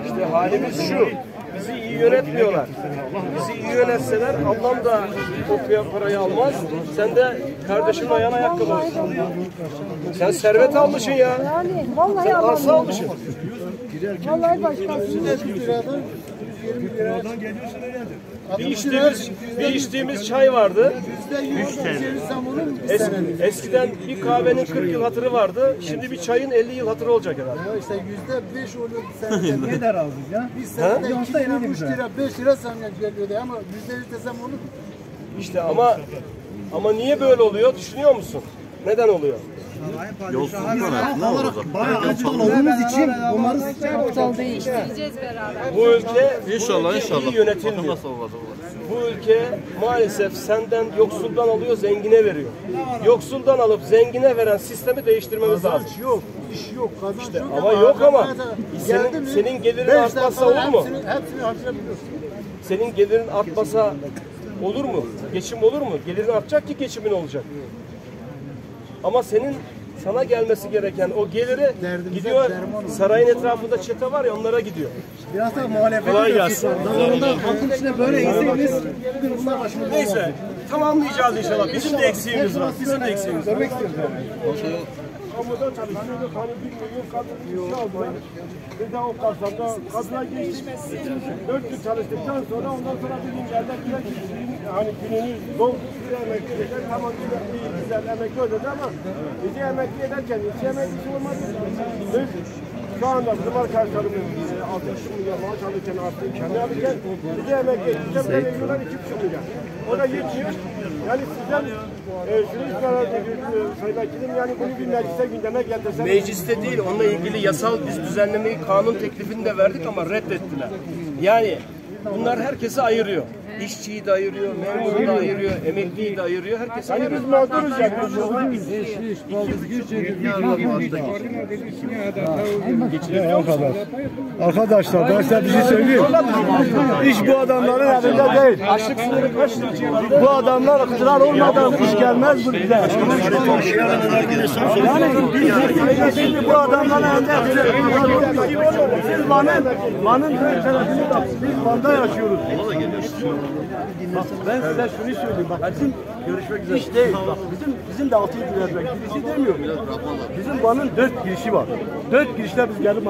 İşte halimiz şu. Bizi iyi yönetmiyorlar. Bizi iyi yönetseler Allah'ım da o parayı almaz. Sen de kardeşinin ayağına ayakkabı almışsın. Sen servet almışsın ya. Yani vallahi sen arsa almışsın. Vallahi başkası. Bir içtiğimiz çay vardı. Eskiden bir kahvenin 40 yıl hatırı vardı. Şimdi bir çayın 50 yıl hatırı olacak herhalde. Ya işte %5 oluyor senede. Ne der aldık ya? Biz senede 2 lira, 3 lira, 5 lira zam geliyordu ama %100 de zam olur mu? İşte ama niye böyle oluyor düşünüyor musun? Neden oluyor? Yolsuzluklar olarak bayağı aptal olduğumuz için onları Aptal değiştireceğiz beraber. Bu ülke İnşallah. iyi yönetilmiyor. Bu ülke maalesef senden yoksuldan alıyor, zengine veriyor. Yoksuldan alıp zengine veren sistemi değiştirmemiz lazım. İş yok, kazanç İşte yok. ama yok ama senin gelirin artmazsa olur mu? Hepsini harcayabiliyorsun. Senin gelirin artmasa olur mu? Geçim olur mu? Gelirin artacak ki geçimin olacak. Ama sana gelmesi gereken o geliri gidiyor sarayın etrafında çete var ya onlara gidiyor. Biraz da muhalefet. Kolay gelsin. Zamanında halkın içinde böyle izlediğiniz bunlar başımıza. Neyse tamamlayacağız inşallah. Bizim de eksiğimiz var. Bizim de eksiğimiz var. Kamuda çalışıyorduk, hani 1 milyon kadın işe almayı. Bir de o kasada kadına geçtik. 4 gün çalıştıktan sonra ondan sonra bir gün geldiler ki hani gününü size emekli eder, tamam güzel emekli ödedi ama bizi emekli ederken hiç emeklisi olmadı. Şu anda bizim arkadaşlarımız 60 milyon maaş alırken artık kendi alırken bizi emekli edeceğim ve veriyorlar 2,5 milyon. O da yetmiyor. Yani sizden şunu istiyorlar Sayın Vekilim, yani bunu bir meclise gündeme getirseniz. Mecliste değil, onunla ilgili yasal biz düzenlemeyi, kanun teklifini de verdik ama reddettiler. Yani bunlar herkesi ayırıyor. İşçiyi de ayırıyor, memuru da ayırıyor, emekliyi de ayırıyor, herkesi ayırıyor. Biz mağduruz yani. Arkadaşlar ben size bir şey söyleyeyim. İş bu adamların elinde değil. Açlık sınırı kaç lira? Bu adamlar iktidar olmadan iş gelmez bu bize. Yani bu adamların elinde siz Van'ın köy tarafını da biz Van'da yaşıyoruz. Bak, ben size şunu söyleyeyim. Bak bizim görüşmek üzere. İş değil. Bak bizim de 6 yıl birisi demiyor. Bizim Van'ın 4 girişi var. 4 girişte biz gelip